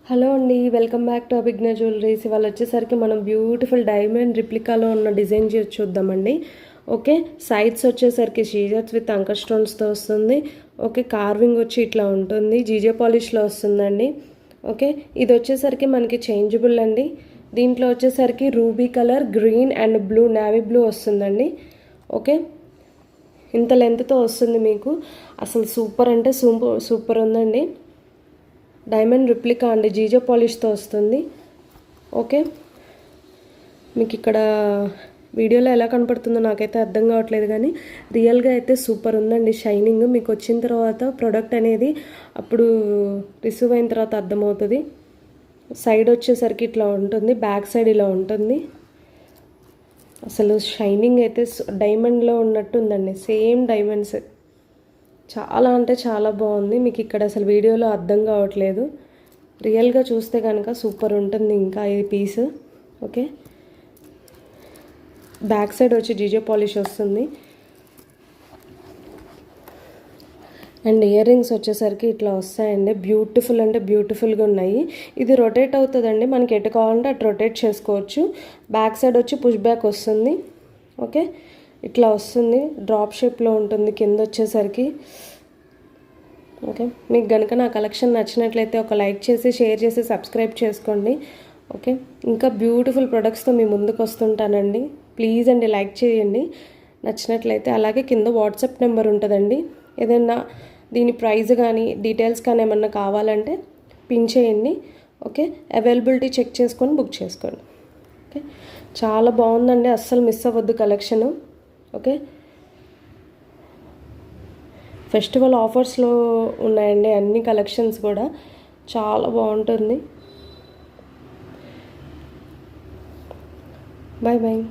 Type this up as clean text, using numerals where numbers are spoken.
Hello అండి, welcome back to అభిజ్ఞ jewelleries. ఇవాళ వచ్చేసరికి మనం బ్యూటిఫుల్ డైమండ్ రిప్లికాలో ఉన్న డిజైన్ చూద్దామండి. ఓకే, సైడ్స్ వచ్చేసరికి సీజర్స్ విత్ అంకర్ స్టోన్స్తో వస్తుంది. ఓకే, కార్వింగ్ వచ్చి ఇట్లా ఉంటుంది, జీజే పాలిష్లో వస్తుందండి. ఓకే, ఇది వచ్చేసరికి మనకి చేంజబుల్ అండి. దీంట్లో వచ్చేసరికి ruby colour, green and blue, navy blue వస్తుందండి. ఓకే, ఇంత లెంత్తో వస్తుంది మీకు. అసలు సూపర్ అంటే సూపర్ ఉందండి. డైమండ్ రిప్లికా అండి, జీజో పాలిష్తో వస్తుంది. ఓకే, మీకు ఇక్కడ వీడియోలో ఎలా కనపడుతుందో నాకైతే అర్థం కావట్లేదు, కానీ రియల్గా అయితే సూపర్ ఉందండి. షైనింగ్ మీకు వచ్చిన తర్వాత ప్రోడక్ట్ అనేది అప్పుడు రిసీవ్ అయిన తర్వాత అర్థమవుతుంది. సైడ్ వచ్చేసరికి ఇట్లా ఉంటుంది, బ్యాక్ సైడ్ ఇలా ఉంటుంది. అసలు షైనింగ్ అయితే డైమండ్లో ఉన్నట్టు ఉందండి, సేమ్ డైమండ్స్. చాలా అంటే చాలా బాగుంది. మీకు ఇక్కడ అసలు వీడియోలో అర్థం కావట్లేదు, రియల్గా చూస్తే కనుక సూపర్ ఉంటుంది. ఇంకా ఇది పీస్. ఓకే, బ్యాక్ సైడ్ వచ్చి జీజో పాలిష్ వస్తుంది. అండ్ ఇయర్ రింగ్స్ వచ్చేసరికి ఇట్లా వస్తాయండి. బ్యూటిఫుల్ అంటే బ్యూటిఫుల్గా ఉన్నాయి. ఇది రొటేట్ అవుతుందండి, మనకి ఎటు కావాలంటే అటు రొటేట్ చేసుకోవచ్చు. బ్యాక్ సైడ్ వచ్చి పుష్ బ్యాక్ వస్తుంది. ఓకే, ఇట్లా వస్తుంది, డ్రాప్ షేప్లో ఉంటుంది కింద వచ్చేసరికి. ఓకే, మీకు కనుక నా కలెక్షన్ నచ్చినట్లయితే ఒక లైక్ చేసి, షేర్ చేసి, సబ్స్క్రైబ్ చేసుకోండి. ఓకే, ఇంకా బ్యూటిఫుల్ ప్రొడక్ట్స్తో మీ ముందుకు వస్తుంటానండి. ప్లీజ్ అండి, లైక్ చేయండి నచ్చినట్లయితే. అలాగే కింద వాట్సాప్ నెంబర్ ఉంటుందండి. ఏదైనా దీని ప్రైస్ కానీ డీటెయిల్స్ కానీ ఏమన్నా కావాలంటే పిన్ చేయండి. ఓకే, అవైలబిలిటీ చెక్ చేసుకొని బుక్ చేసుకోండి. ఓకే, చాలా బాగుందండి, అస్సలు మిస్ అవ్వద్దు కలెక్షను. ఓకే, ఫెస్టివల్ ఆఫర్స్లో ఉన్నాయండి అన్ని కలెక్షన్స్ కూడా, చాలా బాగుంటుంది. Bye bye.